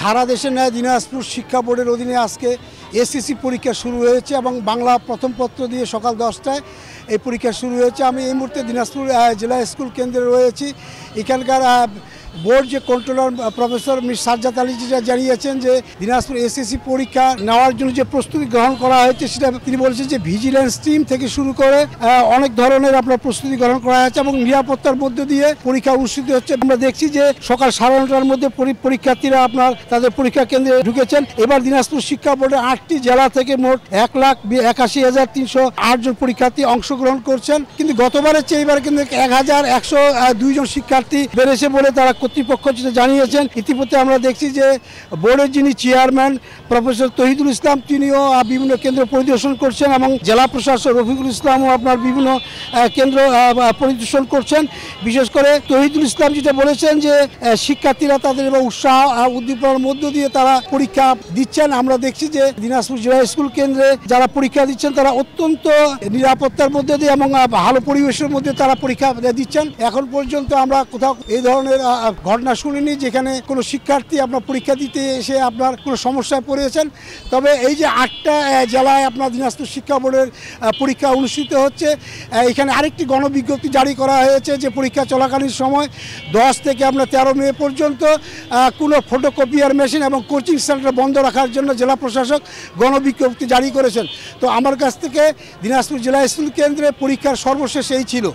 সারা দেশে ন্যায় দিনাজপুর শিক্ষা বোর্ডের অধীনে আজকে এসএসসি পরীক্ষা শুরু হয়েছে এবং বাংলা প্রথম পত্র দিয়ে সকাল 10টায় এই পরীক্ষা শুরু হয়েছে। আমি এই মুহূর্তে দিনাজপুর জেলা স্কুল কেন্দ্রে রয়েছি। এখানকার বোর্ড যে controller professor miss Sajjad Ali যেটা জানিয়েছেন যে দিনাজপুর এসএসসি পরীক্ষা নেওয়ার জন্য যে প্রস্তুতি গ্রহণ করা হয়েছে সেটা তিনি বলেছেন যে ভিজিলেন্স টিম থেকে শুরু করে অনেক ধরনের আপনার প্রস্তুতি গ্রহণ করা হয়েছে এবং নিরাপত্তার মধ্য দিয়ে পরীক্ষা অনুষ্ঠিত হচ্ছে। আমরা দেখছি যে সকাল 9:30টার মধ্যে পরীক্ষার্থীরা আপনার তাদের পরীক্ষা কেন্দ্রে ঢুকেছেন। এবার দিনাজপুর শিক্ষা বোর্ডের 8টি জেলা থেকে মোট 1,81,308 জন পরীক্ষার্থী অংশগ্রহণ করছেন, কিন্তু গতবারের চেয়ে এবার কিন্তু 1,102 জন শিক্ষার্থী বেড়েছে বলে তারা কর্তৃপক্ষ যেটা জানিয়েছেন। ইতিমধ্যে আমরা দেখছি যে বোর্ডের যিনি চেয়ারম্যান প্রফেসর তহিদুল ইসলাম তিনিও বিভিন্ন কেন্দ্র পরিদর্শন করছেন এবং জেলা প্রশাসক রফিকুল ইসলামও আপনার বিভিন্ন কেন্দ্র পরিদর্শন করছেন। বিশেষ করে তহিদুল ইসলাম যেটা বলেছেন যে শিক্ষার্থীরা তাদের এবার উৎসাহ উদ্দীপনার মধ্য দিয়ে তারা পরীক্ষা দিচ্ছেন। আমরা দেখছি যে দিনাজপুর জেলা স্কুল কেন্দ্রে যারা পরীক্ষা দিচ্ছেন তারা অত্যন্ত নিরাপত্তার মধ্যে দিয়ে এবং ভালো পরিবেশের মধ্যে তারা পরীক্ষা দিচ্ছেন। এখন পর্যন্ত আমরা কোথাও এই ধরনের ঘটনা শুনিনি যেখানে কোনো শিক্ষার্থী আপনার পরীক্ষা দিতে এসে আপনার কোনো সমস্যায় পড়েছেন। তবে এই যে 8টা জেলায় আপনার দিনাজপুর শিক্ষা বোর্ডের পরীক্ষা অনুষ্ঠিত হচ্ছে, এখানে আরেকটি গণবিজ্ঞপ্তি জারি করা হয়েছে যে পরীক্ষা চলাকালীন সময় 10 থেকে আপনার 13 মে পর্যন্ত কোনো ফটোকপিয়ার মেশিন এবং কোচিং সেন্টার বন্ধ রাখার জন্য জেলা প্রশাসক গণবিজ্ঞপ্তি জারি করেছেন। তো আমার কাছ থেকে দিনাজপুর জেলা স্কুল কেন্দ্রে পরীক্ষার সর্বশেষ এই ছিল।